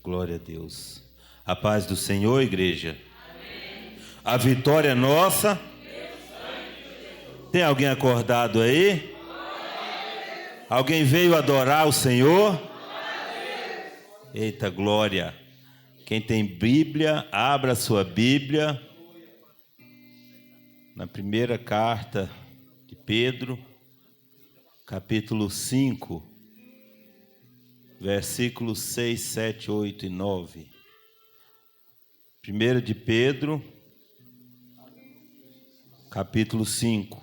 Glória a Deus. A paz do Senhor, igreja. Amém. A vitória é nossa. Tem alguém acordado aí? Alguém veio adorar o Senhor? Eita glória. Quem tem Bíblia, abra sua Bíblia. Na primeira carta de Pedro, capítulo 5. Versículos 6, 7, 8 e 9. 1 de Pedro, capítulo 5.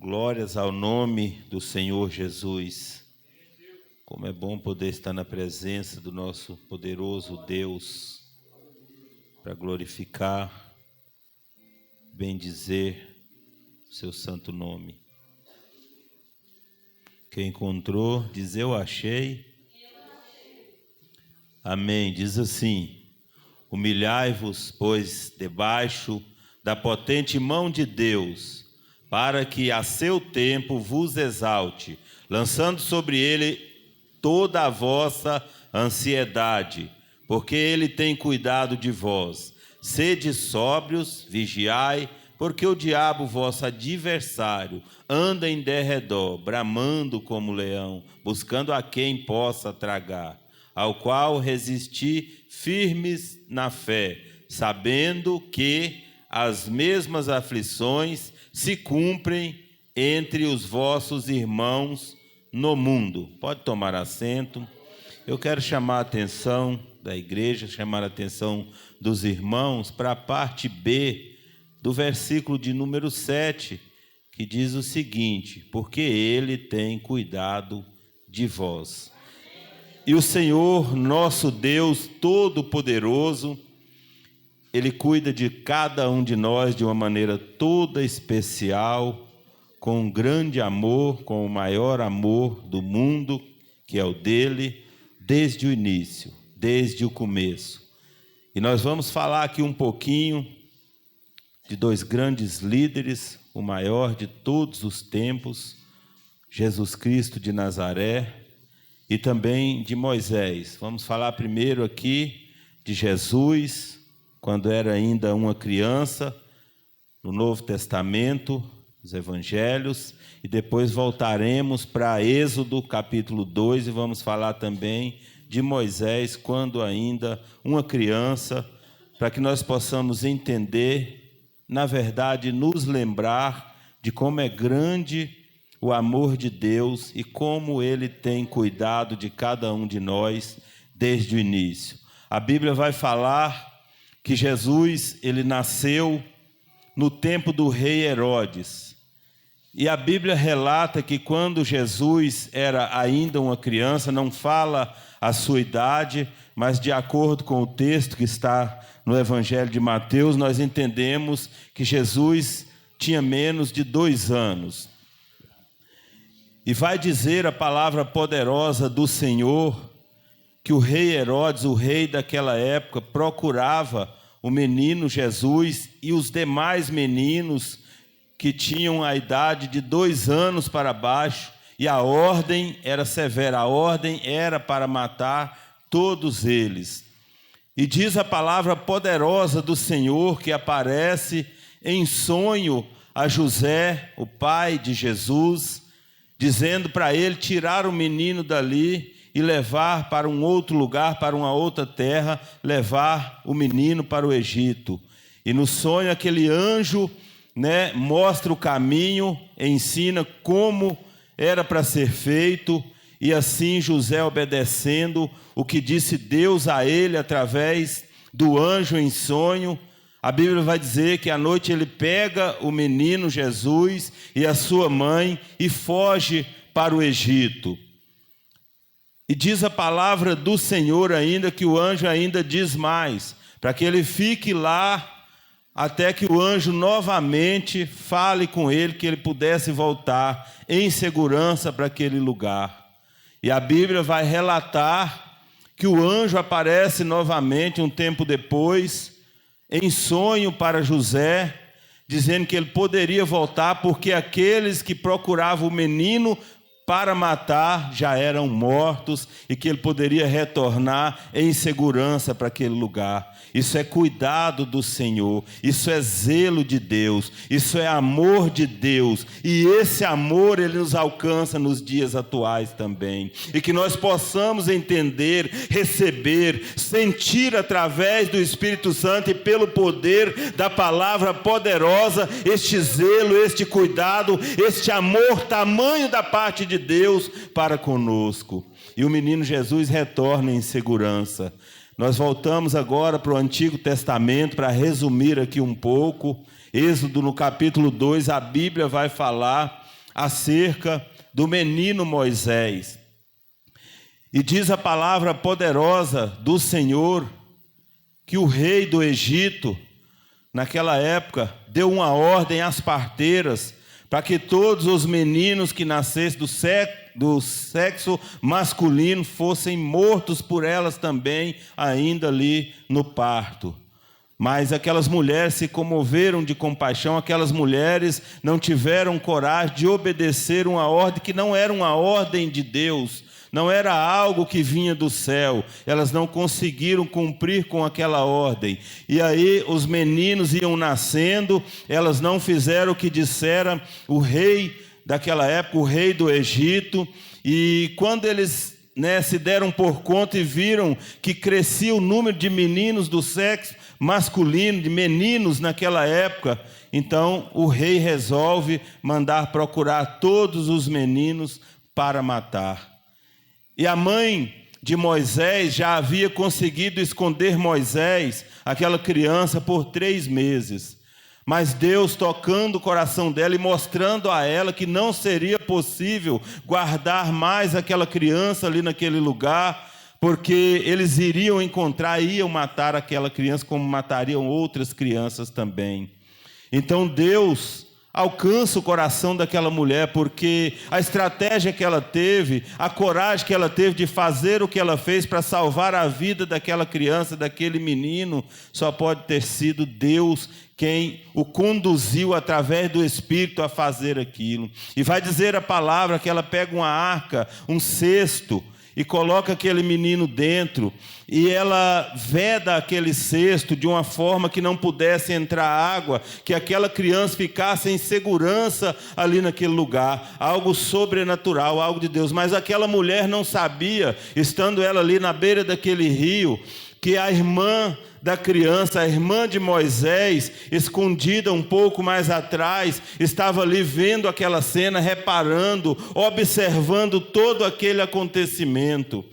Glórias ao nome do Senhor Jesus. Como é bom poder estar na presença do nosso poderoso Deus, para glorificar, bendizer o seu santo nome. Quem encontrou, diz eu achei. Amém. Diz assim: humilhai-vos, pois, debaixo da potente mão de Deus, para que a seu tempo vos exalte, lançando sobre ele toda a vossa ansiedade, porque ele tem cuidado de vós. Sede sóbrios, vigiai, porque o diabo, vosso adversário, anda em derredor, bramando como leão, buscando a quem possa tragar, ao qual resisti firmes na fé, sabendo que as mesmas aflições se cumprem entre os vossos irmãos no mundo. Pode tomar assento. Eu quero chamar a atenção da igreja, chamar a atenção dos irmãos para a parte B do versículo de número 7, que diz o seguinte: porque ele tem cuidado de vós. E o Senhor, nosso Deus Todo-Poderoso, Ele cuida de cada um de nós de uma maneira toda especial, com um grande amor, com o maior amor do mundo, que é o dele, desde o início, desde o começo. E nós vamos falar aqui um pouquinho de dois grandes líderes, o maior de todos os tempos, Jesus Cristo de Nazaré, e também de Moisés. Vamos falar primeiro aqui de Jesus, quando era ainda uma criança, no Novo Testamento, os Evangelhos, e depois voltaremos para Êxodo, capítulo 2, e vamos falar também de Moisés, quando ainda uma criança, para que nós possamos entender, na verdade, nos lembrar de como é grande o amor de Deus e como Ele tem cuidado de cada um de nós desde o início. A Bíblia vai falar que Jesus, ele nasceu no tempo do rei Herodes. E a Bíblia relata que quando Jesus era ainda uma criança, não fala a sua idade, mas de acordo com o texto que está no Evangelho de Mateus, nós entendemos que Jesus tinha menos de 2 anos. E vai dizer a palavra poderosa do Senhor que o rei Herodes, o rei daquela época, procurava o menino Jesus e os demais meninos que tinham a idade de 2 anos para baixo, e a ordem era severa, a ordem era para matar todos eles. E diz a palavra poderosa do Senhor que aparece em sonho a José, o pai de Jesus, dizendo para ele tirar o menino dali e levar para um outro lugar, para uma outra terra, levar o menino para o Egito. E no sonho aquele anjo, mostra o caminho, ensina como era para ser feito, e assim José, obedecendo o que disse Deus a ele através do anjo em sonho, a Bíblia vai dizer que à noite ele pega o menino Jesus e a sua mãe e foge para o Egito. E diz a palavra do Senhor ainda que o anjo ainda diz mais, para que ele fique lá até que o anjo novamente fale com ele, que ele pudesse voltar em segurança para aquele lugar. E a Bíblia vai relatar que o anjo aparece novamente um tempo depois, em sonho para José, dizendo que ele poderia voltar, porque aqueles que procuravam o menino para matar já eram mortos e que ele poderia retornar em segurança para aquele lugar. Isso é cuidado do Senhor, isso é zelo de Deus, isso é amor de Deus, e esse amor ele nos alcança nos dias atuais também, e que nós possamos entender, receber, sentir através do Espírito Santo e pelo poder da palavra poderosa, este zelo, este cuidado, este amor tamanho da parte de Deus para conosco. E o menino Jesus retorna em segurança. Nós voltamos agora para o Antigo Testamento para resumir aqui um pouco. Êxodo no capítulo 2, a Bíblia vai falar acerca do menino Moisés. E diz a palavra poderosa do Senhor que o rei do Egito, naquela época, deu uma ordem às parteiras para que todos os meninos que nascessem do sexo masculino fossem mortos por elas também, ainda ali no parto. Mas aquelas mulheres se comoveram de compaixão, aquelas mulheres não tiveram coragem de obedecer uma ordem que não era uma ordem de Deus, não era algo que vinha do céu. Elas não conseguiram cumprir com aquela ordem. E aí os meninos iam nascendo, elas não fizeram o que dissera o rei daquela época, o rei do Egito. E quando eles se deram por conta e viram que crescia o número de meninos do sexo masculino, de meninos naquela época, então o rei resolve mandar procurar todos os meninos para matar. E a mãe de Moisés já havia conseguido esconder Moisés, aquela criança, por 3 meses. Mas Deus, tocando o coração dela e mostrando a ela que não seria possível guardar mais aquela criança ali naquele lugar, porque eles iriam encontrar, iam matar aquela criança como matariam outras crianças também. Então Deus alcança o coração daquela mulher, porque a estratégia que ela teve, a coragem que ela teve de fazer o que ela fez para salvar a vida daquela criança, daquele menino, só pode ter sido Deus quem o conduziu através do Espírito a fazer aquilo. E vai dizer a palavra que ela pega uma arca, um cesto, e coloca aquele menino dentro, e ela veda aquele cesto de uma forma que não pudesse entrar água, que aquela criança ficasse em segurança ali naquele lugar, algo sobrenatural, algo de Deus. Mas aquela mulher não sabia, estando ela ali na beira daquele rio, que a irmã da criança, a irmã de Moisés, escondida um pouco mais atrás, estava ali vendo aquela cena, reparando, observando todo aquele acontecimento.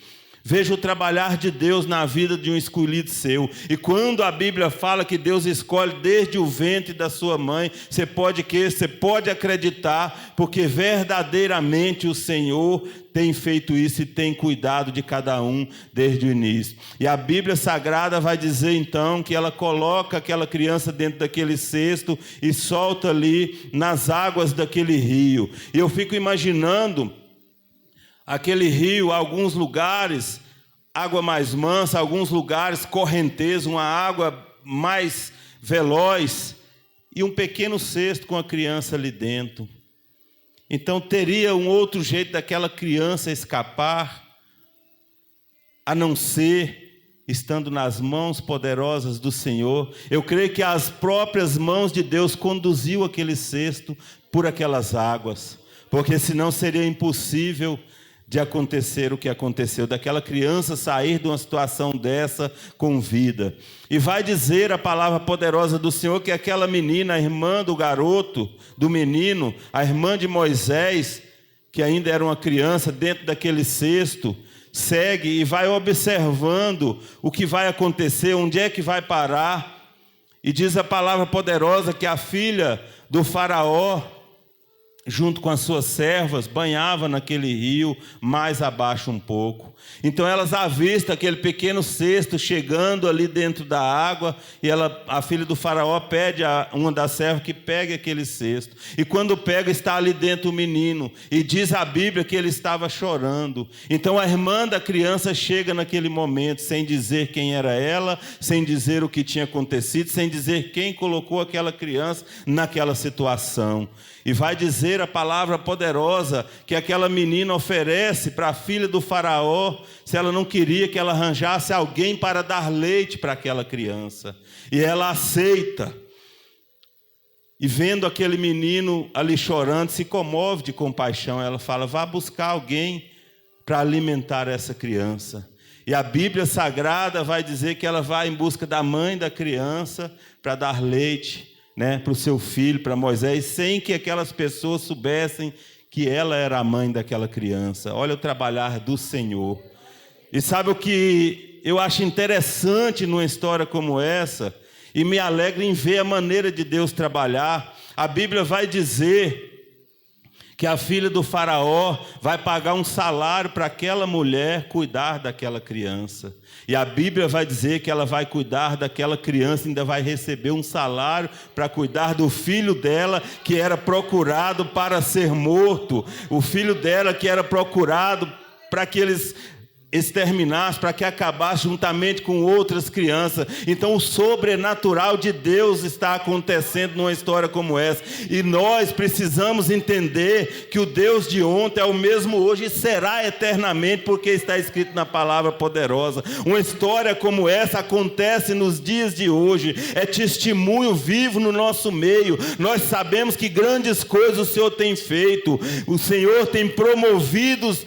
Veja o trabalhar de Deus na vida de um escolhido seu. E quando a Bíblia fala que Deus escolhe desde o ventre da sua mãe, você pode acreditar, porque verdadeiramente o Senhor tem feito isso e tem cuidado de cada um desde o início. E a Bíblia Sagrada vai dizer então que ela coloca aquela criança dentro daquele cesto e solta ali nas águas daquele rio. E eu fico imaginando aquele rio, alguns lugares, água mais mansa, alguns lugares correnteza, uma água mais veloz, e um pequeno cesto com a criança ali dentro. Então teria um outro jeito daquela criança escapar, a não ser estando nas mãos poderosas do Senhor. Eu creio que as próprias mãos de Deus conduziu aquele cesto por aquelas águas, porque senão seria impossível de acontecer o que aconteceu, daquela criança sair de uma situação dessa com vida. E vai dizer a palavra poderosa do Senhor que aquela menina, a irmã do garoto, do menino, a irmã de Moisés, que ainda era uma criança dentro daquele cesto, segue e vai observando o que vai acontecer, onde é que vai parar. E diz a palavra poderosa que a filha do faraó, junto com as suas servas, banhava naquele rio, mais abaixo um pouco. Então elas avistam aquele pequeno cesto chegando ali dentro da água, e a filha do faraó pede a uma das servas que pegue aquele cesto. E quando pega, está ali dentro o menino, e diz a Bíblia que ele estava chorando. Então a irmã da criança chega naquele momento, sem dizer quem era ela, sem dizer o que tinha acontecido, sem dizer quem colocou aquela criança naquela situação. E vai dizer trazer a palavra poderosa que aquela menina oferece para a filha do faraó, se ela não queria que ela arranjasse alguém para dar leite para aquela criança. E ela aceita. E vendo aquele menino ali chorando, se comove de compaixão. Ela fala, vá buscar alguém para alimentar essa criança. E a Bíblia Sagrada vai dizer que ela vai em busca da mãe da criança para dar leite, para o seu filho, para Moisés, sem que aquelas pessoas soubessem que ela era a mãe daquela criança. Olha o trabalhar do Senhor. E sabe o que eu acho interessante numa história como essa? E me alegra em ver a maneira de Deus trabalhar. A Bíblia vai dizer que a filha do faraó vai pagar um salário para aquela mulher cuidar daquela criança. E a Bíblia vai dizer que ela vai cuidar daquela criança, ainda vai receber um salário para cuidar do filho dela, que era procurado para ser morto. O filho dela que era procurado para que eles exterminasse, para que acabasse juntamente com outras crianças. Então o sobrenatural de Deus está acontecendo numa história como essa, e nós precisamos entender que o Deus de ontem é o mesmo hoje e será eternamente, porque está escrito na palavra poderosa. Uma história como essa acontece nos dias de hoje, é testemunho vivo no nosso meio. Nós sabemos que grandes coisas o Senhor tem feito, o Senhor tem promovido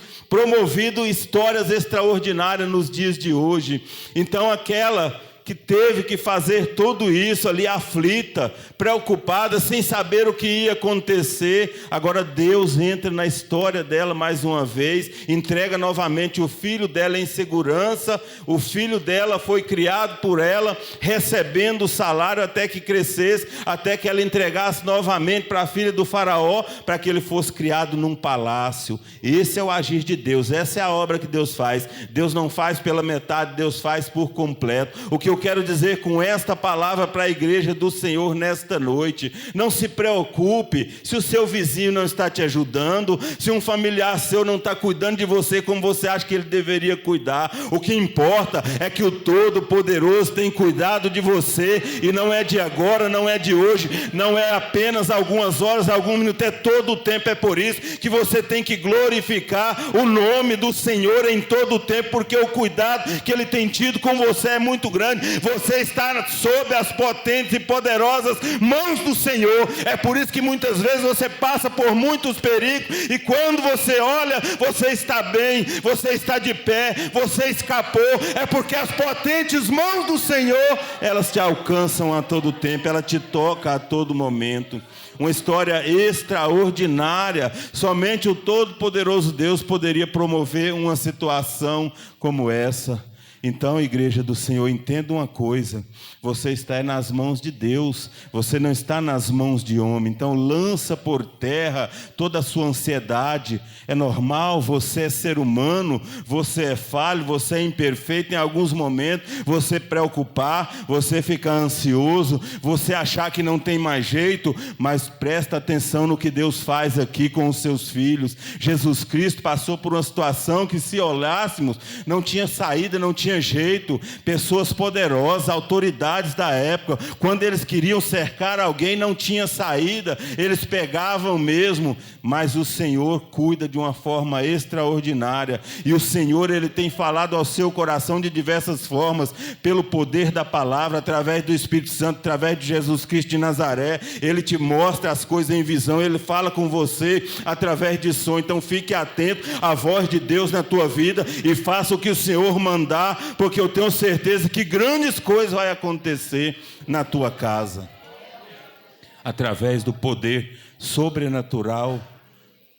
histórias extraordinárias nos dias de hoje. Então aquela que teve que fazer tudo isso ali aflita, preocupada, sem saber o que ia acontecer, agora Deus entra na história dela mais uma vez, entrega novamente o filho dela em segurança. O filho dela foi criado por ela, recebendo o salário até que crescesse, até que ela entregasse novamente para a filha do faraó, para que ele fosse criado num palácio. Esse é o agir de Deus, essa é a obra que Deus faz. Deus não faz pela metade, Deus faz por completo. O que eu quero dizer com esta palavra para a igreja do Senhor nesta noite: não se preocupe se o seu vizinho não está te ajudando, se um familiar seu não está cuidando de você como você acha que ele deveria cuidar. O que importa é que o Todo-Poderoso tem cuidado de você, e não é de agora, não é de hoje, não é apenas algumas horas, algum minuto, é todo o tempo. É por isso que você tem que glorificar o nome do Senhor em todo o tempo, porque o cuidado que Ele tem tido com você é muito grande. Você está sob as potentes e poderosas mãos do Senhor. É por isso que muitas vezes você passa por muitos perigos, e quando você olha, você está bem, você está de pé, você escapou. É porque as potentes mãos do Senhor, elas te alcançam a todo tempo, ela te toca a todo momento. Uma história extraordinária. Somente o Todo-Poderoso Deus poderia promover uma situação como essa. Então, igreja do Senhor, entenda uma coisa: você está nas mãos de Deus, você não está nas mãos de homem. Então lança por terra toda a sua ansiedade. É normal, você é ser humano, você é falho, você é imperfeito. Em alguns momentos você preocupar, você ficar ansioso, você achar que não tem mais jeito, mas presta atenção no que Deus faz aqui com os seus filhos. Jesus Cristo passou por uma situação que, se olhássemos, não tinha saída, não tinha jeito. Pessoas poderosas, autoridades da época, quando eles queriam cercar alguém, não tinha saída, eles pegavam mesmo. Mas o Senhor cuida de uma forma extraordinária, e o Senhor, Ele tem falado ao seu coração de diversas formas, pelo poder da palavra, através do Espírito Santo, através de Jesus Cristo de Nazaré. Ele te mostra as coisas em visão, Ele fala com você através de som. Então fique atento à voz de Deus na tua vida e faça o que o Senhor mandar, porque eu tenho certeza que grandes coisas vão acontecer na tua casa, através do poder sobrenatural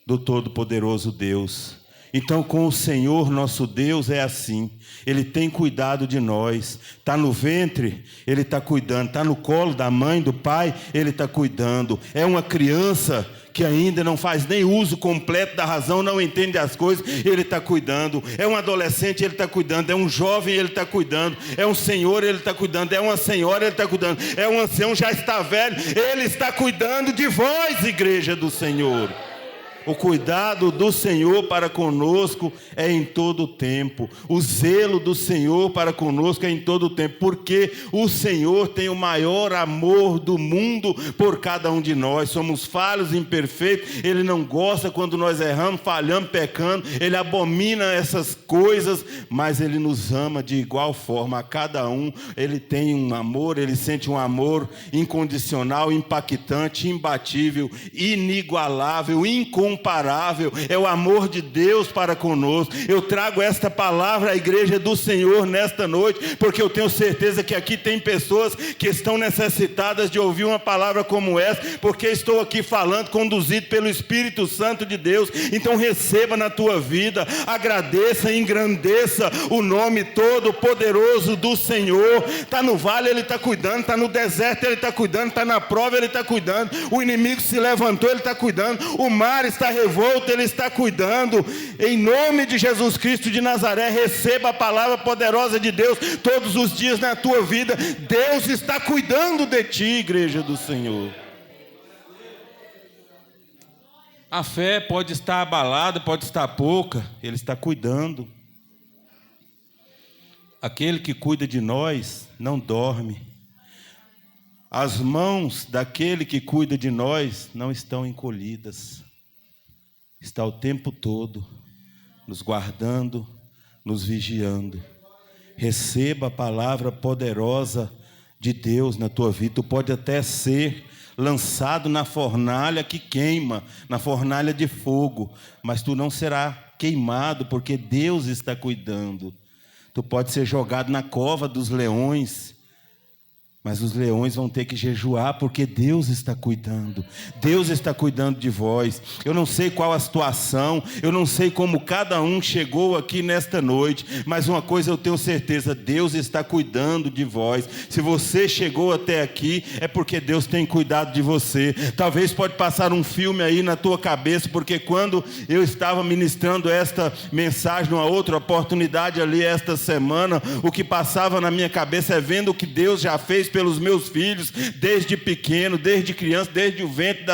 do Todo-Poderoso Deus. Então, com o Senhor nosso Deus é assim: Ele tem cuidado de nós. Está no ventre, Ele está cuidando. Está no colo da mãe, do pai, Ele está cuidando. É uma criança que ainda não faz nem uso completo da razão, não entende as coisas, Ele está cuidando. É um adolescente, Ele está cuidando. É um jovem, Ele está cuidando. É um senhor, Ele está cuidando. É uma senhora, Ele está cuidando. É um ancião, já está velho, Ele está cuidando de vós, igreja do Senhor. O cuidado do Senhor para conosco é em todo o tempo. O zelo do Senhor para conosco é em todo o tempo. Porque o Senhor tem o maior amor do mundo por cada um de nós. Somos falhos, imperfeitos. Ele não gosta quando nós erramos, falhamos, pecando. Ele abomina essas coisas, mas Ele nos ama de igual forma a cada um. Ele tem um amor, Ele sente um amor incondicional, impactante, imbatível, inigualável, incomparável. É o amor de Deus para conosco. Eu trago esta palavra à igreja do Senhor nesta noite, porque eu tenho certeza que aqui tem pessoas que estão necessitadas de ouvir uma palavra como essa, porque estou aqui falando, conduzido pelo Espírito Santo de Deus. Então receba na tua vida, agradeça e engrandeça o nome todo poderoso do Senhor. Está no vale, Ele está cuidando, está no deserto, Ele está cuidando, está na prova, Ele está cuidando, o inimigo se levantou, Ele está cuidando, o mar está revolto, Ele está cuidando. Em nome de Jesus Cristo de Nazaré, receba a palavra poderosa de Deus todos os dias na tua vida. Deus está cuidando de ti, igreja do Senhor. A fé pode estar abalada, pode estar pouca, Ele está cuidando. Aquele que cuida de nós não dorme. As mãos daquele que cuida de nós não estão encolhidas. Está o tempo todo nos guardando, nos vigiando. Receba a palavra poderosa de Deus na tua vida. Tu pode até ser lançado na fornalha que queima, na fornalha de fogo, mas tu não será queimado, porque Deus está cuidando. Tu pode ser jogado na cova dos leões, mas os leões vão ter que jejuar, porque Deus está cuidando. Deus está cuidando de vós. Eu não sei qual a situação, eu não sei como cada um chegou aqui nesta noite, mas uma coisa eu tenho certeza: Deus está cuidando de vós. Se você chegou até aqui, é porque Deus tem cuidado de você. Talvez pode passar um filme aí na tua cabeça, porque quando eu estava ministrando esta mensagem numa outra oportunidade ali esta semana, o que passava na minha cabeça é vendo o que Deus já fez pelos meus filhos, desde pequeno, desde criança, desde o ventre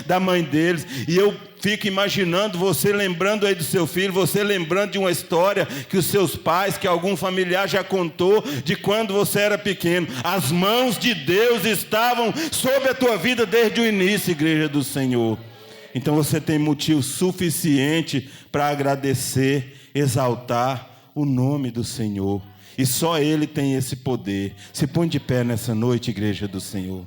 da mãe deles. E eu fico imaginando você lembrando aí do seu filho, você lembrando de uma história que os seus pais, que algum familiar já contou, de quando você era pequeno. As mãos de Deus estavam sobre a tua vida desde o início, igreja do Senhor. Então você tem motivo suficiente para agradecer, exaltar o nome do Senhor. E só Ele tem esse poder. Se põe de pé nessa noite, igreja do Senhor.